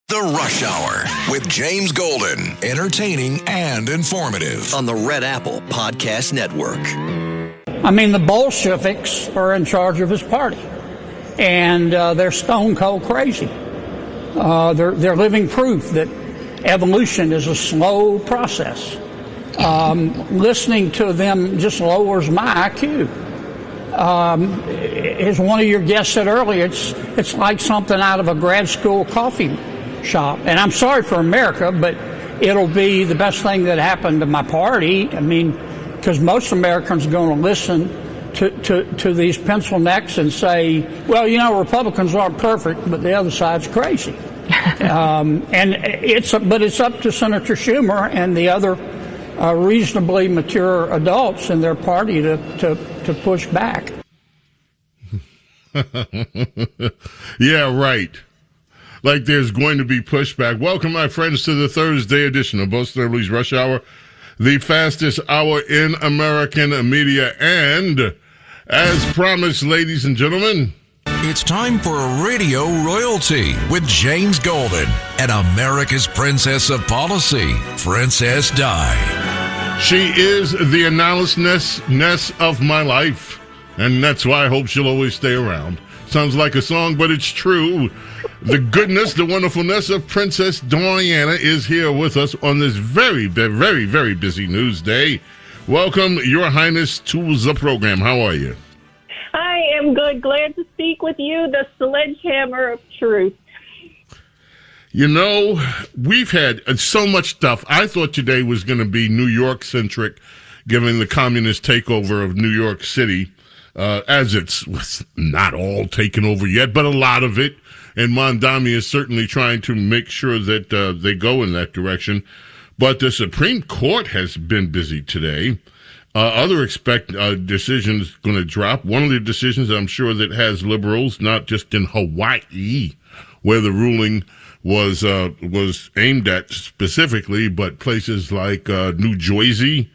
The Rush Hour with James Golden. Entertaining and informative. On the Red Apple Podcast Network. I mean, the Bolsheviks are in charge of his party. And they're stone cold crazy. They're living proof that evolution is a slow process. Listening to them just lowers my IQ. As one of your guests said earlier, it's like something out of a grad school coffee shop. And I'm sorry for America, but it'll be the best thing that happened to my party. I mean, because most Americans are going to listen to these pencil necks and say, well, you know, Republicans aren't perfect, but the other side's crazy. But it's up to Senator Schumer and the other reasonably mature adults in their party to push back. Yeah, right. Like there's going to be pushback. Welcome, my friends, to the Thursday edition of Bo Snerdley's Rush Hour, the fastest hour in American media. And as promised, ladies and gentlemen, it's time for Radio Royalty with James Golden and America's Princess of Policy, Princess Di. She is the analysis of my life, and that's why I hope she'll always stay around. Sounds like a song, but it's true. The goodness, the wonderfulness of Princess Diana is here with us on this very, very, very busy news day. Welcome, Your Highness, to the program. How are you? I am good. Glad to speak with you, the sledgehammer of truth. You know, we've had so much stuff. I thought today was going to be New York-centric, given the communist takeover of New York City. As it's not all taken over yet, but a lot of it. And Mondami is certainly trying to make sure that they go in that direction. But the Supreme Court has been busy today. Other decisions going to drop. One of the decisions I'm sure that has liberals, not just in Hawaii, where the ruling was aimed at specifically, but places like New Jersey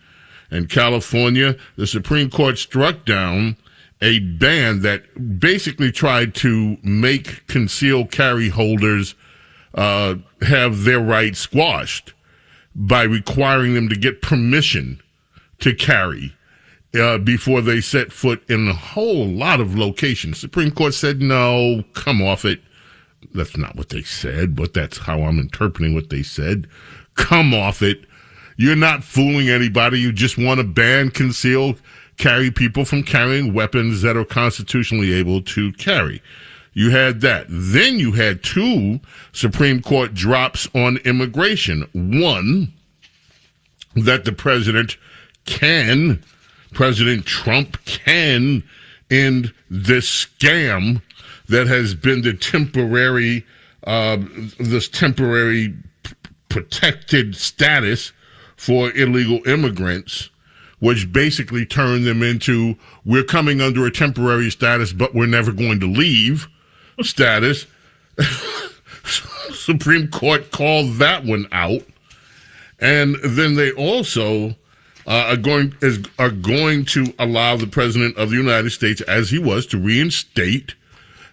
and California. The Supreme Court struck down a ban that basically tried to make concealed carry holders have their rights squashed by requiring them to get permission to carry before they set foot in a whole lot of locations. Supreme Court said, no, come off it. That's not what they said, but that's how I'm interpreting what they said. Come off it. You're not fooling anybody. You just want to ban concealed carry people from carrying weapons that are constitutionally able to carry. You had that. Then you had two Supreme Court drops on immigration. One, that the President Trump can end this scam that has been the temporary protected status for illegal immigrants, which basically turned them into, we're coming under a temporary status, but we're never going to leave status. Supreme Court called that one out. And then they also are going to allow the President of the United States, as he was, to reinstate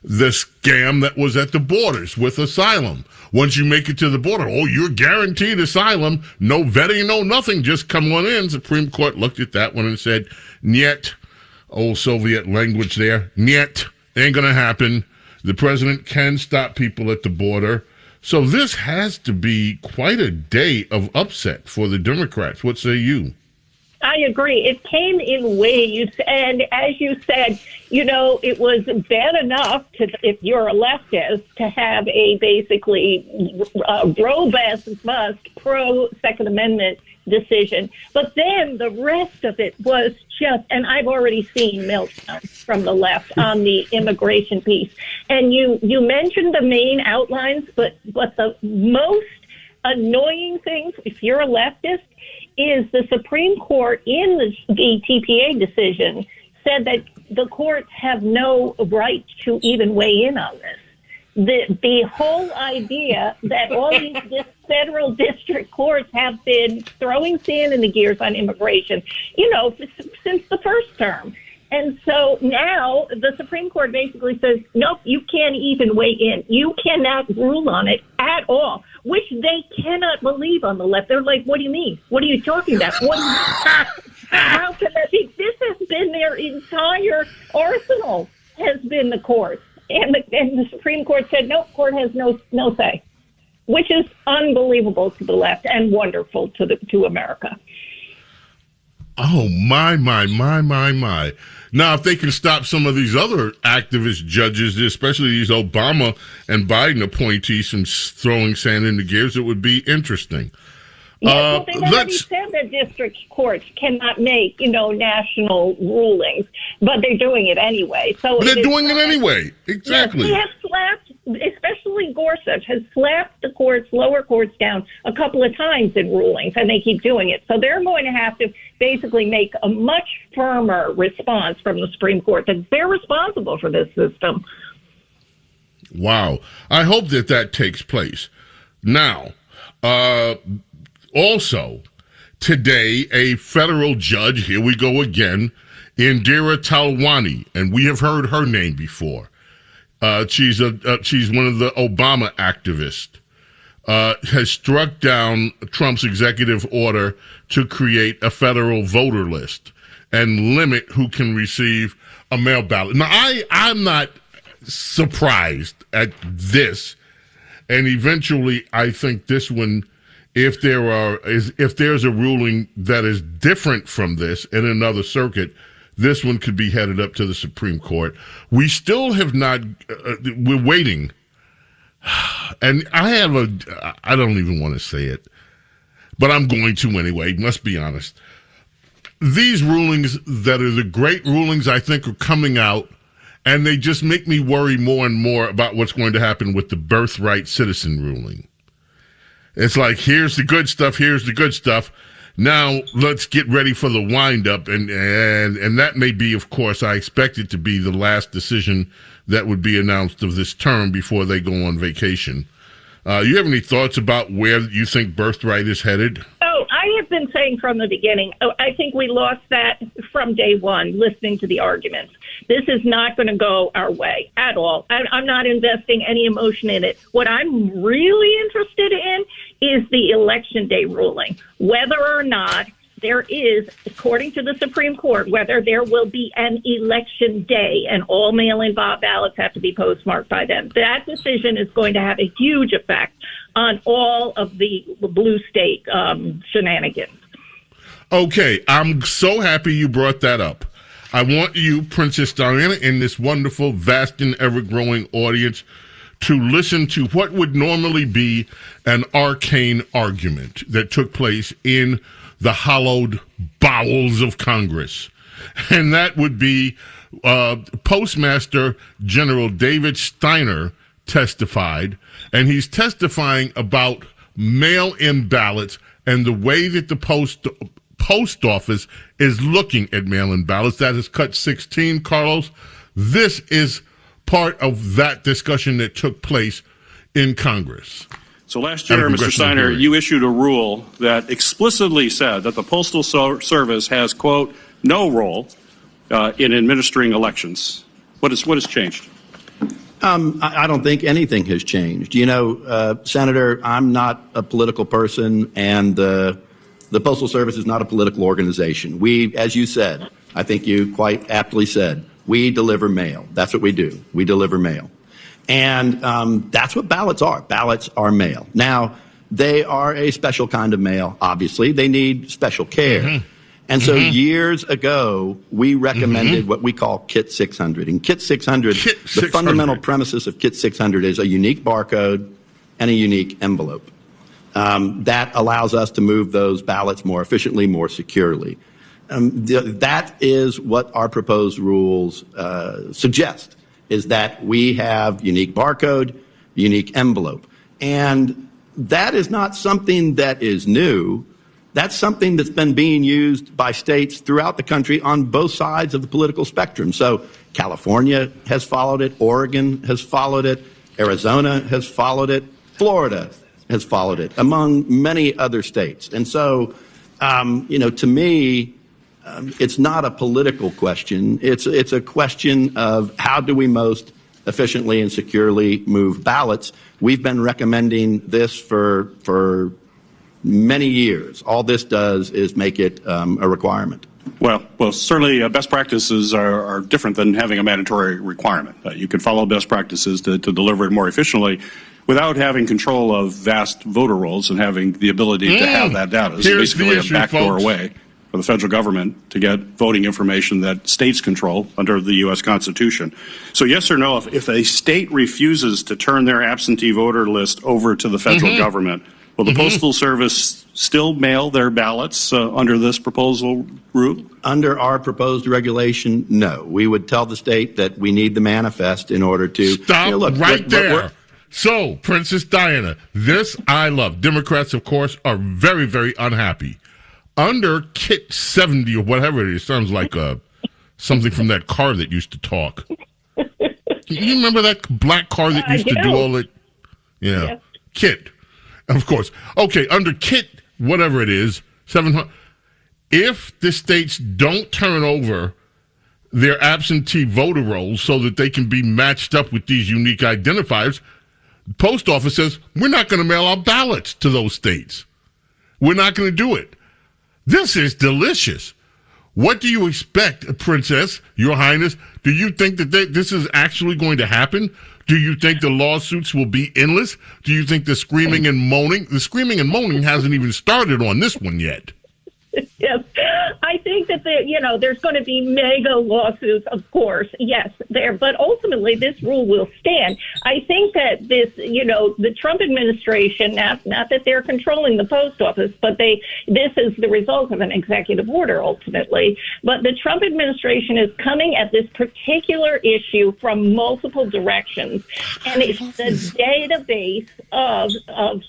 the scam that was at the borders with asylum. Once you make it to the border, you're guaranteed asylum, no vetting, no nothing, just come on in. Supreme Court looked at that one and said, "Niet," old Soviet language there, "Niet, ain't gonna happen. The president can stop people at the border." So this has to be quite a day of upset for the Democrats. What say you? I agree. It came in waves, and as you said, it was bad enough if you're a leftist, to have a basically robust pro-Second Amendment decision. But then the rest of it was just, and I've already seen meltdowns from the left on the immigration piece. And you mentioned the main outlines, but the most annoying thing, if you're a leftist, is the Supreme Court in the TPA decision said that the courts have no right to even weigh in on this. The whole idea that all these federal district courts have been throwing sand in the gears on immigration, since the first term. And so now the Supreme Court basically says, nope, you can't even weigh in. You cannot rule on it at all, which they cannot believe on the left. They're like, what do you mean? What are you talking about? How can that be? This has been their entire arsenal, has been the court. And the Supreme Court said, nope, court has no say, which is unbelievable to the left and wonderful to America. Oh, my. Now, if they can stop some of these other activist judges, especially these Obama and Biden appointees from throwing sand in the gears, it would be interesting. Yes, well, they've already said that district courts cannot make, national rulings, but they're doing it anyway. So they're doing it anyway. Exactly. Yes, he has slapped, especially Gorsuch, has slapped the lower courts down a couple of times in rulings, and they keep doing it. So they're going to have to basically make a much firmer response from the Supreme Court that they're responsible for this system. Wow. I hope that takes place. Now, also, today, a federal judge, here we go again, Indira Talwani, and we have heard her name before. She's one of the Obama activists, has struck down Trump's executive order to create a federal voter list and limit who can receive a mail ballot. Now, I'm not surprised at this, and eventually I think this one, if there's a ruling that is different from this in another circuit, this one could be headed up to the Supreme Court. We still have not, we're waiting. And I don't even want to say it, but I'm going to anyway, must be honest. These rulings that are the great rulings, I think, are coming out, and they just make me worry more and more about what's going to happen with the birthright citizen ruling. It's like, here's the good stuff. Now let's get ready for the wind-up, and that may be, of course, I expect it to be the last decision that would be announced of this term before they go on vacation. You have any thoughts about where you think birthright is headed? Oh, I have been saying from the beginning, I think we lost that from day one, listening to the arguments. This is not going to go our way at all. I'm not investing any emotion in it. What I'm really interested in is the election day ruling, whether or not there is, according to the Supreme Court, whether there will be an election day and all mail-in ballots have to be postmarked by then. That decision is going to have a huge effect on all of the blue state shenanigans. Okay, I'm so happy you brought that up. I want you, Princess Diana, and this wonderful, vast, and ever-growing audience to listen to what would normally be an arcane argument that took place in the hallowed bowels of Congress. And that would be Postmaster General David Steiner testified, and he's testifying about mail-in ballots and the way that the post office is looking at mail-in ballots. That is cut 16, Carlos. This is part of that discussion that took place in Congress. So last year, Mr. Steiner, you issued a rule that explicitly said that the Postal Service has, quote, no role in administering elections. What has changed? I don't think anything has changed. Senator, I'm not a political person, and the Postal Service is not a political organization. We, as you said, I think you quite aptly said, we deliver mail. That's what we do. We deliver mail. And that's what ballots are. Ballots are mail. Now, they are a special kind of mail, obviously. They need special care. Mm-hmm. And so years ago, we recommended what we call Kit 600. And Kit 600, the fundamental premises of Kit 600 is a unique barcode and a unique envelope. That allows us to move those ballots more efficiently, more securely. That is what our proposed rules suggest, is that we have unique barcode, unique envelope. And that is not something that is new. That's something that's been being used by states throughout the country on both sides of the political spectrum. So California has followed it, Oregon has followed it, Arizona has followed it, Florida has followed it, among many other states. And so, to me, it's not a political question. It's a question of how do we most efficiently and securely move ballots. We've been recommending this for many years. All this does is make it a requirement. Well, certainly best practices are different than having a mandatory requirement. You can follow best practices to deliver it more efficiently without having control of vast voter rolls and having the ability to have that data. It's basically a backdoor way for the federal government to get voting information that states control under the U.S. Constitution. So yes or no, if a state refuses to turn their absentee voter list over to the federal government, will the Postal Service still mail their ballots under this proposal rule? Under our proposed regulation, no. We would tell the state that we need the manifest in order to... Stop right there. So, Princess Diana, this I love. Democrats, of course, are very, very unhappy. Under Kit 70 or whatever it is, sounds like something from that car that used to talk. You remember that black car that used to do all that? Yeah. Yes. Kit. Of course. Okay, under Kit, whatever it is, 700. If the states don't turn over their absentee voter rolls so that they can be matched up with these unique identifiers, the post office says, we're not going to mail out ballots to those states. We're not going to do it. This is delicious. What do you expect, Princess, Your Highness? Do you think that this is actually going to happen? Do you think the lawsuits will be endless? Do you think the screaming and moaning? The screaming and moaning hasn't even started on this one yet. Yes, I think that there's going to be mega lawsuits, of course. Yes, there, but ultimately this rule will stand. I think that this, the Trump administration, not that they're controlling the post office, but this is the result of an executive order ultimately. But the Trump administration is coming at this particular issue from multiple directions, and it's the database of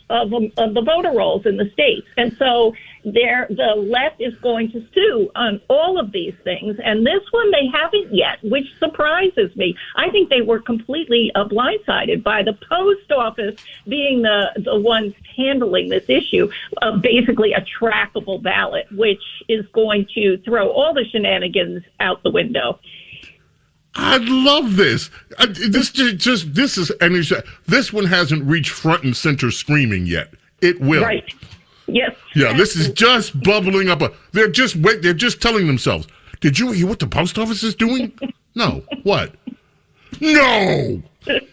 the voter rolls in the states, and so the left is going to sue on all of these things. And this one they haven't yet, which surprises me. I think they were completely blindsided by the post office being the ones handling this issue of basically a trackable ballot, which is going to throw all the shenanigans out the window. I love this. This one hasn't reached front and center screaming yet. It will. Right. Yes. Yeah, this is just bubbling up. They're just telling themselves, did you hear what the post office is doing? No. What? No! It's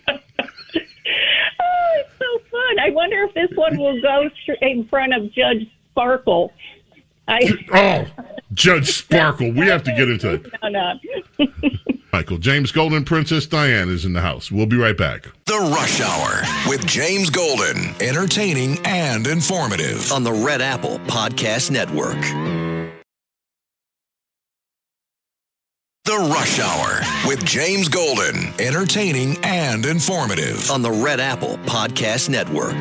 so fun. I wonder if this one will go in front of Judge Sparkle. Judge Sparkle. We have to get into it. No. Michael, James Golden, Princess Diana is in the house. We'll be right back. The Rush Hour with James Golden. Entertaining and informative. On the Red Apple Podcast Network. The Rush Hour with James Golden. Entertaining and informative. On the Red Apple Podcast Network.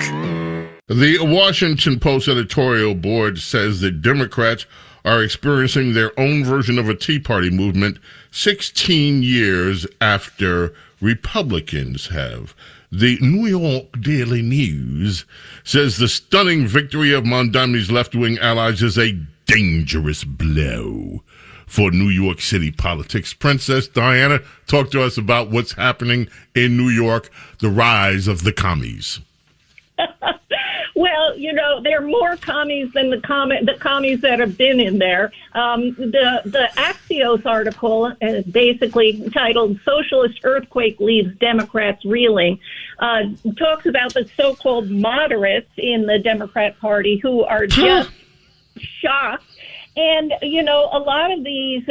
The Washington Post editorial board says that Democrats are experiencing their own version of a Tea Party movement 16 years after Republicans have. The New York Daily News says the stunning victory of Mondami's left-wing allies is a dangerous blow for New York City politics. Princess Diana, talk to us about what's happening in New York, the rise of the commies. Well, there are more commies than the commies that have been in there. The Axios article, basically titled "Socialist Earthquake Leaves Democrats Reeling," talks about the so-called moderates in the Democrat Party who are just shocked. And, a lot of these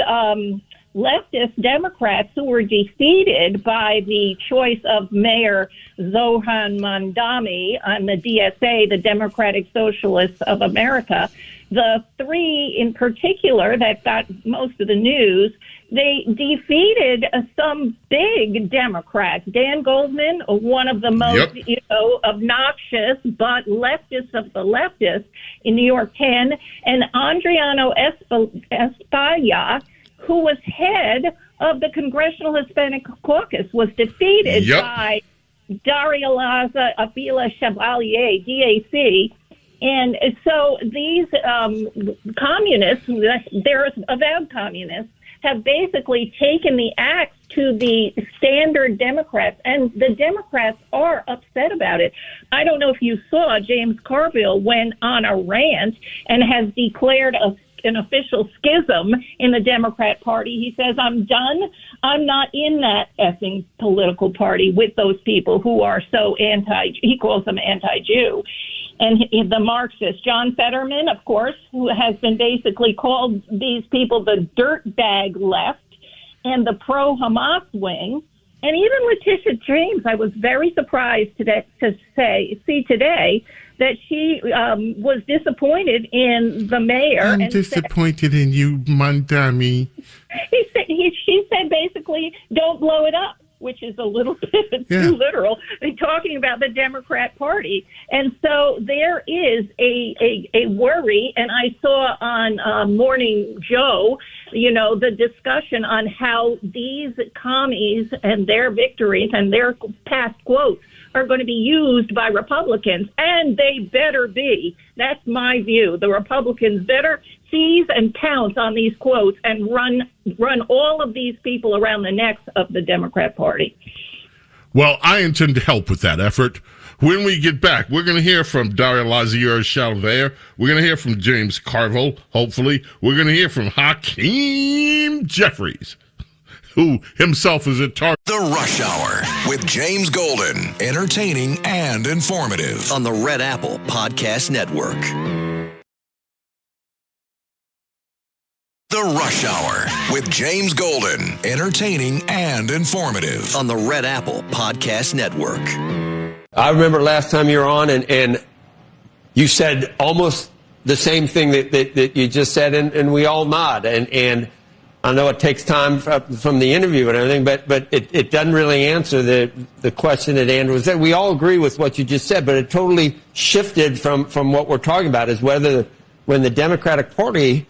leftist Democrats who were defeated by the choice of Mayor Zohran Mamdani on the DSA, the Democratic Socialists of America, the three in particular that got most of the news, they defeated some big Democrats. Dan Goldman, one of the most obnoxious but leftists of the leftists in New York 10, and Adriano Espaillat, who was head of the Congressional Hispanic Caucus, was defeated by Daria Laza Avila Chevalier, DAC, And so these communists, they're avowed communists, have basically taken the axe to the standard Democrats, and the Democrats are upset about it. I don't know if you saw James Carville went on a rant and has declared an official schism in the Democrat Party. He says, I'm done. I'm not in that effing political party with those people who are so he calls them anti-Jew. And the Marxist, John Fetterman, of course, who has been basically called these people the dirtbag left and the pro-Hamas wing. And even Letitia James, I was very surprised to see today that she was disappointed in the mayor. I'm disappointed in you, Mandami. She said basically, don't blow it up, which is a little bit too literal, talking about the Democrat Party. And so there is a worry, and I saw on Morning Joe, the discussion on how these commies and their victories and their past quotes are going to be used by Republicans, and they better be. That's my view. The Republicans better seize and pounce on these quotes and run all of these people around the necks of the Democrat Party. Well, I intend to help with that effort. When we get back, we're going to hear from Daria Lazier-Chalver. We're going to hear from James Carville, hopefully. We're going to hear from Hakeem Jeffries, who himself is a target. The Rush Hour with James Golden. Entertaining and informative. On the Red Apple Podcast Network. The Rush Hour with James Golden. Entertaining and informative. On the Red Apple Podcast Network. I remember last time you were on and you said almost the same thing that you just said, and we all nod. And I know it takes time from the interview and everything, but it doesn't really answer the question that Andrew said. We all agree with what you just said, but it totally shifted from what we're talking about, is whether when the Democratic Party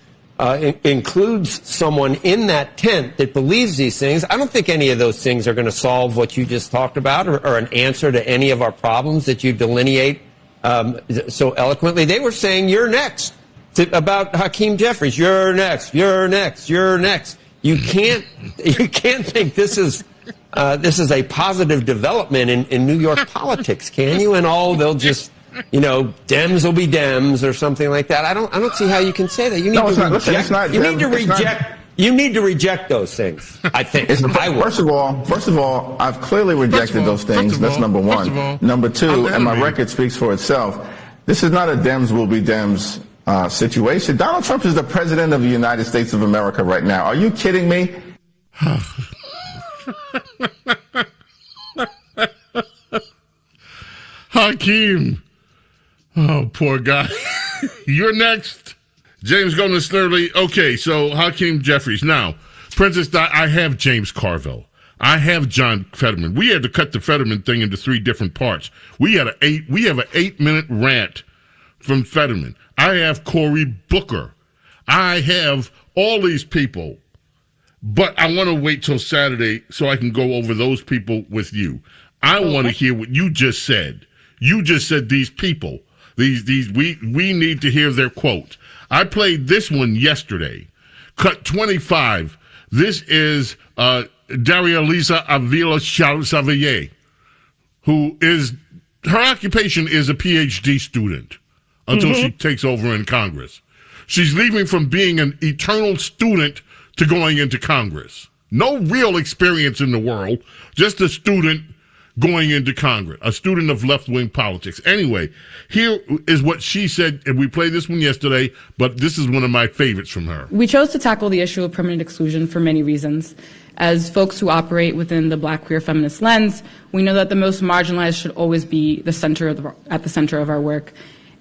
includes someone in that tent that believes these things. I don't think any of those things are going to solve what you just talked about or an answer to any of our problems that you delineate so eloquently. They were saying, you're next. About Hakeem Jeffries, you're next, you're next, you're next. You can't think this is a positive development in New York politics, can you? And they'll just, Dems will be Dems or something like that. I don't see how you can say that. You need to reject those things, I think. First of all, I've clearly rejected those things. That's number one. Number two, and my record speaks for itself, this is not a Dems will be Dems situation. Donald Trump is the president of the United States of America right now. Are you kidding me? Hakeem. Oh, poor guy. You're next. James Golden, Snerdley. Okay, so Hakeem Jeffries. Now, Princess Di, I have James Carville. I have John Fetterman. We had to cut the Fetterman thing into 3 different parts. We have an 8-minute rant from Fetterman. I have Cory Booker. I have all these people. But I want to wait till Saturday so I can go over those people with you. I want to hear what you just said. You just said these people. We need to hear their quote. I played this one yesterday. Cut 25. This is Daria Lisa Avila Chalver, who is, her occupation is a PhD student until she takes over in Congress. She's leaving from being an eternal student to going into Congress. No real experience in the world, just a student going into Congress, a student of left-wing politics. Anyway, here is what she said, and we played this one yesterday, but this is one of my favorites from her. We chose to tackle the issue of permanent exclusion for many reasons. As folks who operate within the Black queer feminist lens, we know that the most marginalized should always be at the center of our work.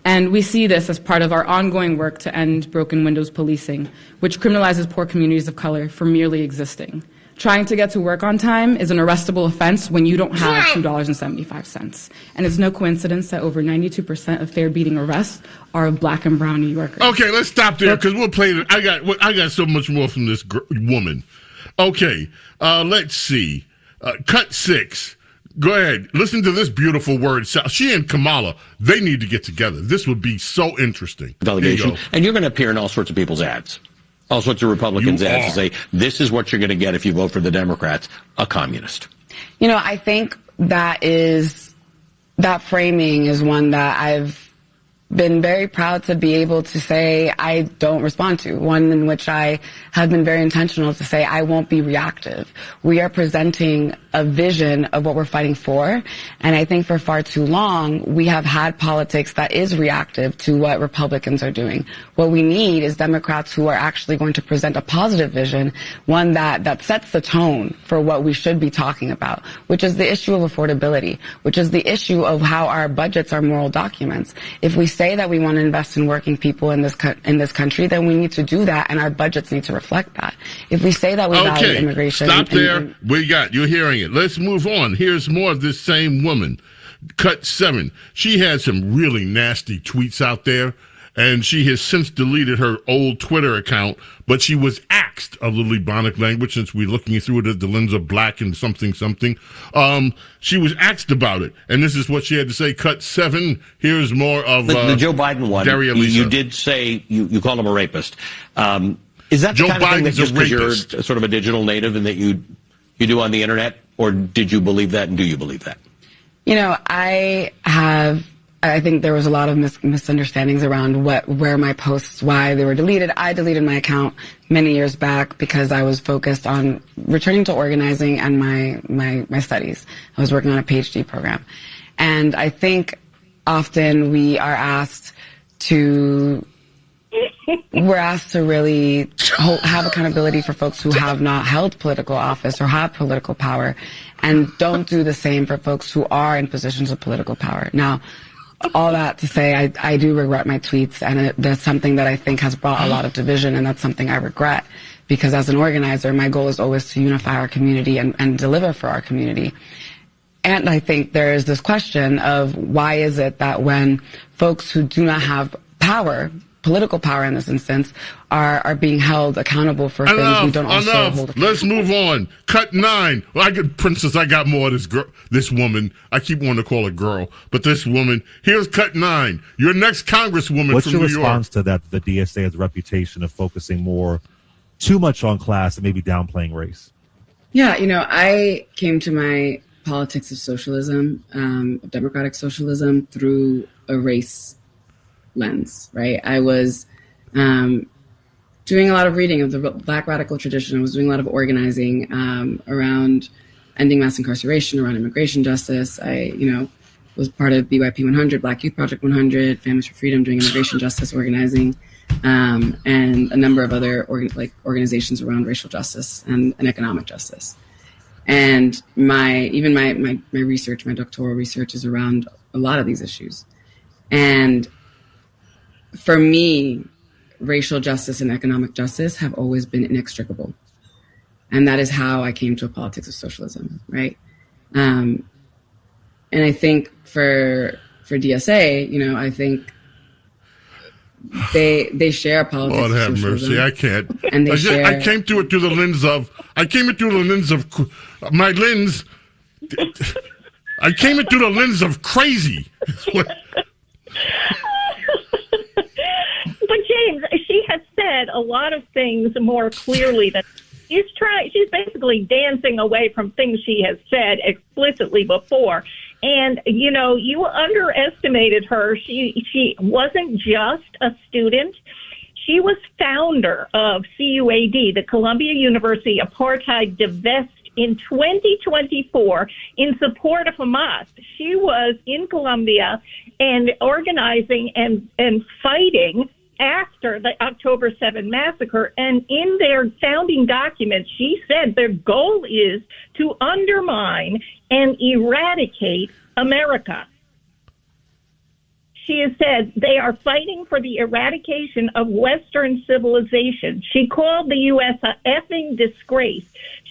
And we see this as part of our ongoing work to end broken windows policing, which criminalizes poor communities of color for merely existing. Trying to get to work on time is an arrestable offense when you don't have $2.75. And it's no coincidence that over 92% of fare beating arrests are of Black and brown New Yorkers. Okay, let's stop there because we'll play it. I got so much more from this woman. Okay, let's see. Cut 6. Go ahead. Listen to this beautiful word. She and Kamala, they need to get together. This would be so interesting. Delegation. And you're going to appear in all sorts of people's ads. All sorts of Republicans' ads to say, this is what you're going to get if you vote for the Democrats, a communist. I think that framing is one that I've been very proud to be able to say I don't respond to, one in which I have been very intentional to say I won't be reactive. We are presenting a vision of what we're fighting for, and I think for far too long we have had politics that is reactive to what Republicans are doing. What we need is Democrats who are actually going to present a positive vision, one that sets the tone for what we should be talking about, which is the issue of affordability, which is the issue of how our budgets are moral documents. If we say that we want to invest in working people in this country, then we need to do that, and our budgets need to reflect that. If we say that we value immigration... Stop there. You're hearing it. Let's move on. Here's more of this same woman. Cut 7. She had some really nasty tweets out there, and she has since deleted her old Twitter account, but she was axed a little Ebonic language, since we're looking through it at the lens of black and something. She was axed about it, and this is what she had to say. Cut 7. Here's more of the Joe Biden one. You did say you called him a rapist. Is that the Joe kind of thing that Biden's just because you're rapist. sort of a digital native and that you do on the internet, or did you believe that, and do you believe that? I think there was a lot of misunderstandings around where my posts, why they were deleted. I deleted my account many years back because I was focused on returning to organizing and my studies. I was working on a PhD program. And I think often we're asked to really have accountability for folks who have not held political office or have political power, and don't do the same for folks who are in positions of political power. Now, all that to say, I do regret my tweets, and that's something that I think has brought a lot of division, and that's something I regret, because as an organizer, my goal is always to unify our community and deliver for our community. And I think there is this question of why is it that when folks who do not have power, political power in this instance, are being held accountable for things we don't also hold accountable. Let's move on. Cut 9. Well, Princess, I got more of this woman. I keep wanting to call her girl, but this woman. Here's Cut 9. Your next congresswoman What's from New York. What's your response to that? The DSA has a reputation of focusing too much on class and maybe downplaying race. Yeah, I came to my politics of socialism, of democratic socialism, through a race lens, right? I was doing a lot of reading of the Black radical tradition. I was doing a lot of organizing around ending mass incarceration, around immigration justice. I, was part of BYP 100, Black Youth Project 100, Families for Freedom, doing immigration justice organizing, and a number of other organizations around racial justice and economic justice. And my research, my doctoral research, is around a lot of these issues. And for me, racial justice and economic justice have always been inextricable. And that is how I came to a politics of socialism, right? And I think for DSA, I think they share politics Lord of have socialism. mercy, I can't. And I came to it through the lens of my lens. I came it through the lens of crazy. But James, she has said a lot of things more clearly that she's basically dancing away from things she has said explicitly before. And, you underestimated her. She wasn't just a student. She was founder of CUAD, the Columbia University Apartheid Divest, in 2024 in support of Hamas. She was in Columbia and organizing and fighting after the October 7 massacre. And in their founding documents, she said their goal is to undermine and eradicate America. She has said they are fighting for the eradication of Western civilization. She called the U.S. a effing disgrace.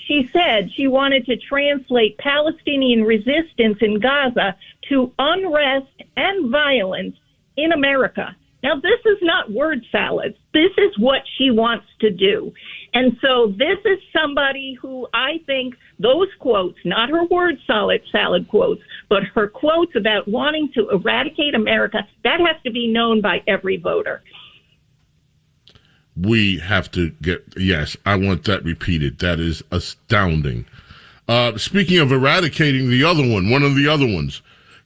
She said she wanted to translate Palestinian resistance in Gaza to unrest and violence in America. Now, this is not word salad. This is what she wants to do. And so this is somebody who I think those quotes, not her word salad quotes, but her quotes about wanting to eradicate America, that has to be known by every voter. We have to yes, I want that repeated. That is astounding. Speaking of eradicating one of the other ones,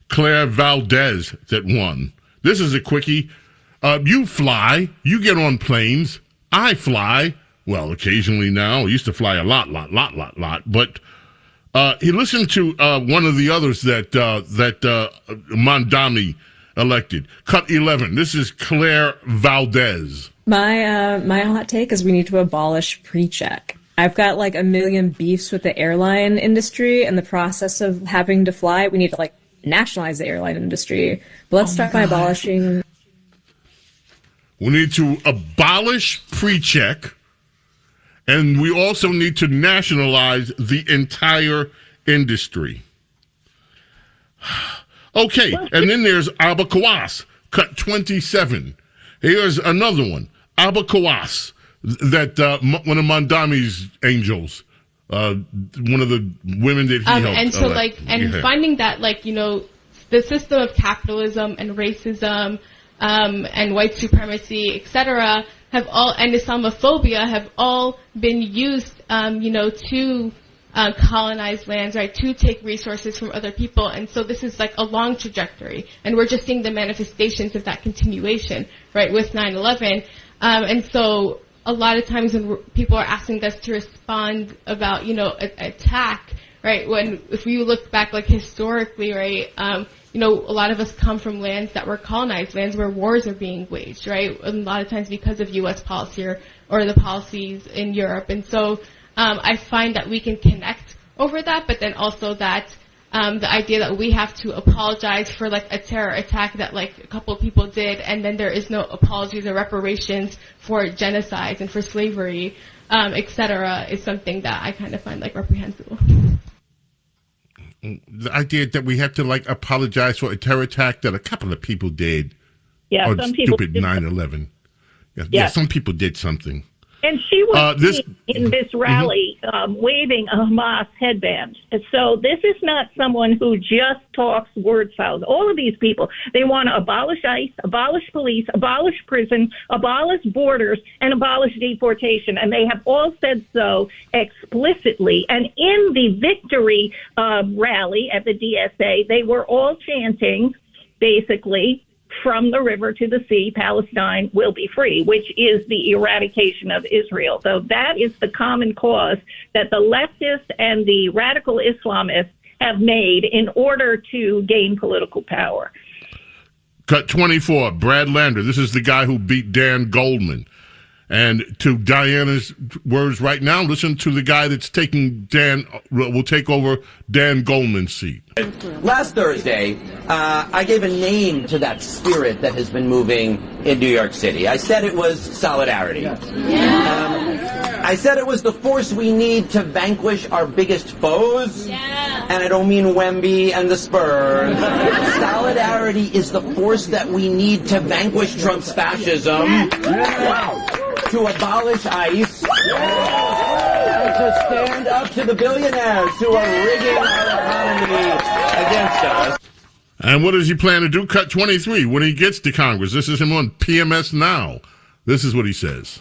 Claire Valdez that won. This is a quickie. You fly, you get on planes, I fly. Well, occasionally now. I used to fly a lot. But he listened to one of the others that Mondami elected. Cut 11. This is Claire Valdez. My hot take is we need to abolish pre-check. I've got like a million beefs with the airline industry and the process of having to fly. We need to like nationalize the airline industry. But let's start by abolishing. We need to abolish pre-check, and we also need to nationalize the entire industry. Okay, and then there's Abba Kawas, cut 27. Here's another one, Abba Kawas, that one of Mondami's angels, one of the women that he helped. And so, finding that, the system of capitalism and racism and white supremacy, etc., and Islamophobia have all been used, to colonize lands, right, to take resources from other people. And so this is like a long trajectory, and we're just seeing the manifestations of that continuation, right, with 9/11. And so a lot of times when people are asking us to respond about, attack, right, if you look back, historically, right, a lot of us come from lands that were colonized, lands where wars are being waged, right, a lot of times because of U.S. policy or the policies in Europe. And so I find that we can connect over that, but then also that the idea that we have to apologize for a terror attack that a couple of people did, and then there is no apologies or reparations for genocides and for slavery, etc., is something that I kind of find reprehensible. The idea that we have to apologize for a terror attack that a couple of people did. Yeah, or some people stupid 9/11. Yeah, some people did something. And she was in this rally waving a Hamas headband. And so this is not someone who just talks word salads. All of these people, they want to abolish ICE, abolish police, abolish prison, abolish borders, and abolish deportation. And they have all said so explicitly. And in the victory rally at the DSA, they were all chanting, basically, from the river to the sea, Palestine will be free, which is the eradication of Israel. So that is the common cause that the leftists and the radical Islamists have made in order to gain political power. Cut 24, Brad Lander. This is the guy who beat Dan Goldman. And to Diana's words right now, listen to the guy that's will take over Dan Goldman's seat. Last Thursday, I gave a name to that spirit that has been moving in New York City. I said it was solidarity. I said it was the force we need to vanquish our biggest foes. And I don't mean Wemby and the Spurs. Solidarity is the force that we need to vanquish Trump's fascism. To abolish ICE, and to stand up to the billionaires who are rigging our economy against us. And what does he plan to do? Cut 23, when he gets to Congress. This is him on PMS Now. This is what he says.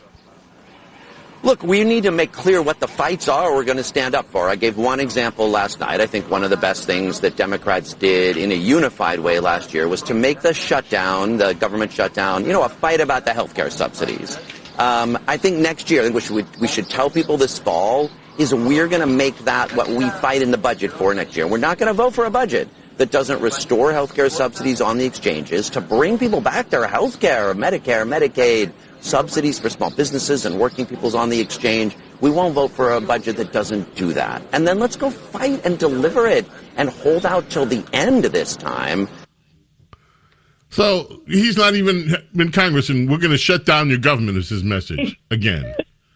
Look, we need to make clear what the fights are we're going to stand up for. I gave one example last night. I think one of the best things that Democrats did in a unified way last year was to make the shutdown, the government shutdown, a fight about the health care subsidies. I think next year, I think we should tell people this fall, is we're going to make that what we fight in the budget for next year. We're not going to vote for a budget that doesn't restore health care subsidies on the exchanges to bring people back their health care, Medicare, Medicaid, subsidies for small businesses and working people's on the exchange. We won't vote for a budget that doesn't do that. And then let's go fight and deliver it and hold out till the end this time. So he's not even in Congress, and we're going to shut down your government is his message again.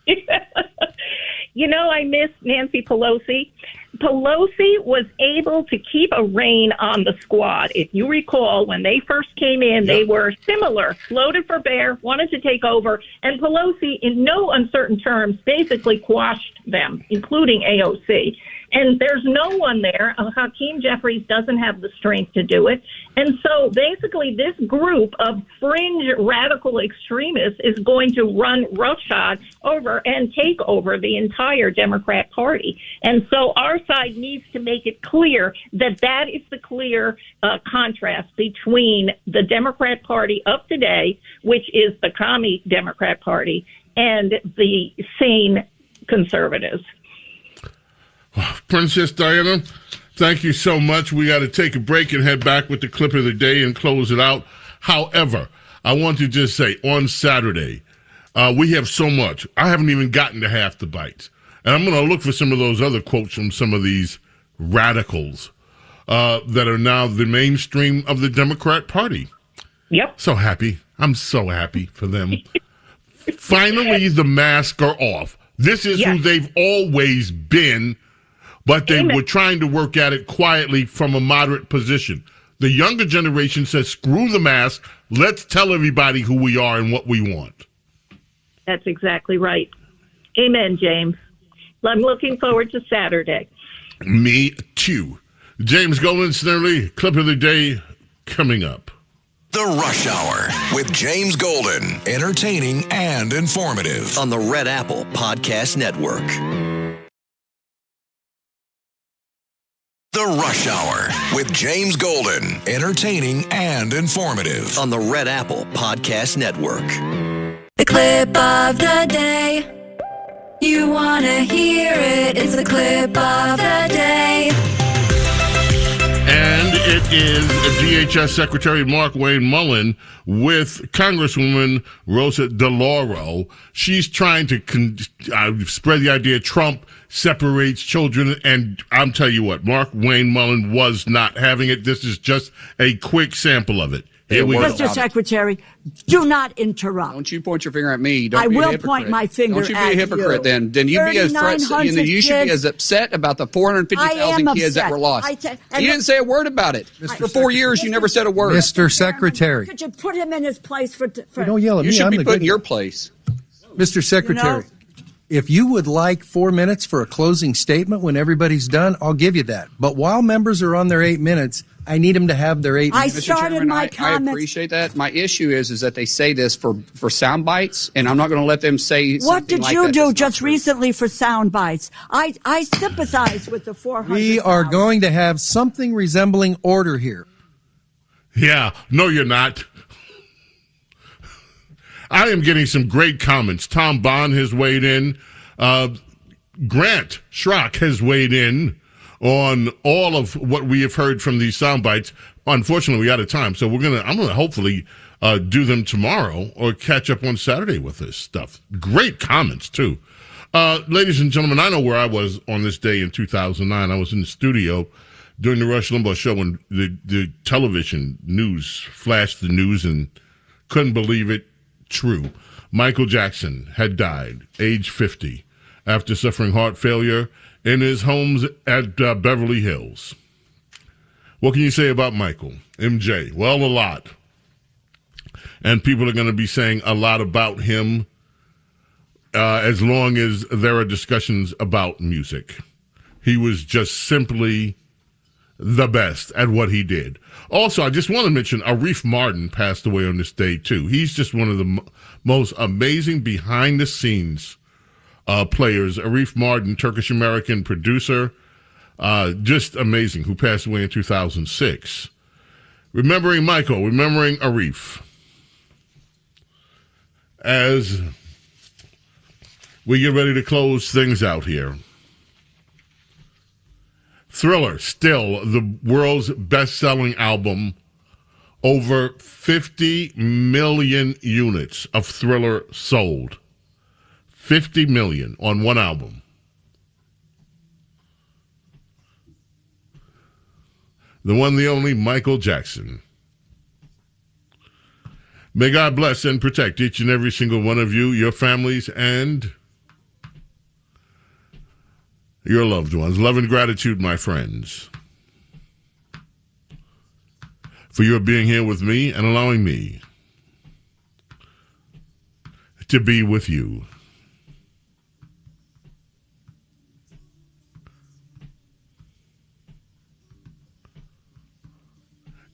I miss Nancy Pelosi. Pelosi was able to keep a rein on the squad. If you recall, when they first came in, they were similar, floated for bear, wanted to take over, and Pelosi, in no uncertain terms, basically quashed them, including AOC. And there's no one there. Hakeem Jeffries doesn't have the strength to do it. And so basically this group of fringe radical extremists is going to run roughshod over and take over the entire Democrat Party. And so our side needs to make it clear that that is the clear contrast between the Democrat Party of today, which is the commie Democrat Party, and the sane conservatives. Princess Diana, thank you so much. We got to take a break and head back with the clip of the day and close it out. However, I want to just say on Saturday, we have so much. I haven't even gotten to half the bites. And I'm going to look for some of those other quotes from some of these radicals that are now the mainstream of the Democrat Party. Yep. So happy. I'm so happy for them. Finally, the masks are off. This is who they've always been. But they were trying to work at it quietly from a moderate position. The younger generation says, screw the mask. Let's tell everybody who we are and what we want. That's exactly right. Amen, James. I'm looking forward to Saturday. Me too. James Golden, Snerdley, clip of the day coming up. The Rush Hour with James Golden. Entertaining and informative on the Red Apple Podcast Network. The Rush Hour with James Golden. Entertaining and informative on the Red Apple Podcast Network. The clip of the day. You want to hear it. It's the clip of the day. And it is DHS Secretary Mark Wayne Mullen with Congresswoman Rosa DeLauro. She's trying to spread the idea Trump separates children, and I'm telling you what, Mark Wayne Mullen was not having it. This is just a quick sample of it. Here we go. Mr. Secretary, do not interrupt. Don't you point your finger at me. Don't I be a will hypocrite. point my finger at you. Don't you be a hypocrite then. Then you be as you should be as upset about the 450,000 kids that were lost. You didn't say a word about it. For 4 years, you never said a word. Mr. Secretary. Could you put him in his place for don't yell at me. You should I'm be put in your place. Mr. Secretary, if you would like 4 minutes for a closing statement when everybody's done, I'll give you that. But while members are on their 8 minutes, I need them to have their 8 minutes. I started my comments. I appreciate that. My issue is that they say this for sound bites, and I'm not going to let them say something What did like you that. do just recently for sound bites? I sympathize with the 400. We are going to have something resembling order here. Yeah, no, you're not. I am getting some great comments. Tom Bond has weighed in. Grant Schrock has weighed in on all of what we have heard from these sound bites. Unfortunately, we're out of time, so I'm gonna hopefully do them tomorrow or catch up on Saturday with this stuff. Great comments too, ladies and gentlemen. I know where I was on this day in 2009. I was in the studio during the Rush Limbaugh show when the television news flashed the news and couldn't believe it. True, Michael Jackson had died, age 50, after suffering heart failure in his homes at Beverly Hills. What can you say about Michael? MJ? Well, a lot. And people are going to be saying a lot about him as long as there are discussions about music. He was just simply the best at what he did. Also, I just want to mention Arif Mardin passed away on this day, too. He's just one of the most amazing behind-the-scenes players. Arif Mardin, Turkish-American producer, just amazing, who passed away in 2006. Remembering Michael, remembering Arif. As we get ready to close things out here. Thriller, still the world's best-selling album. Over 50 million units of Thriller sold. 50 million on one album. The one, the only, Michael Jackson. May God bless and protect each and every single one of you, your families, and your loved ones. Love and gratitude, my friends, for your being here with me and allowing me to be with you.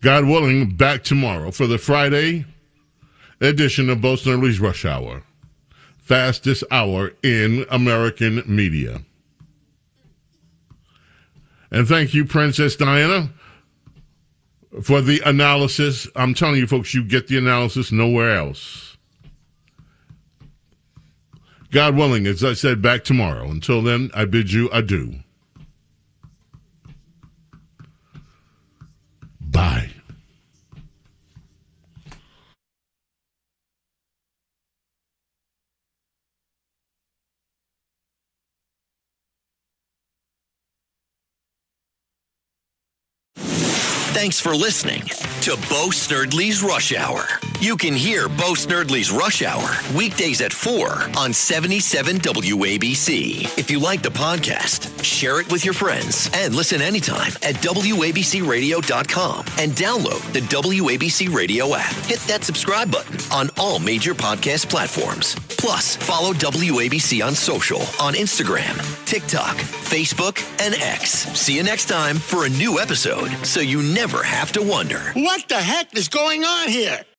God willing, back tomorrow for the Friday edition of Bo Snerdley's Rush Hour. Fastest hour in American media. And thank you, Princess Diana, for the analysis. I'm telling you, folks, you get the analysis nowhere else. God willing, as I said, back tomorrow. Until then, I bid you adieu. Bye. Thanks for listening to Bo Snerdley's Rush Hour. You can hear Bo Snerdley's Rush Hour weekdays at 4 on 77 WABC. If you like the podcast, share it with your friends and listen anytime at WABCRadio.com and download the WABC Radio app. Hit that subscribe button on all major podcast platforms. Plus, follow WABC on social on Instagram, TikTok, Facebook, and X. See you next time for a new episode so you never have to wonder. What the heck is going on here?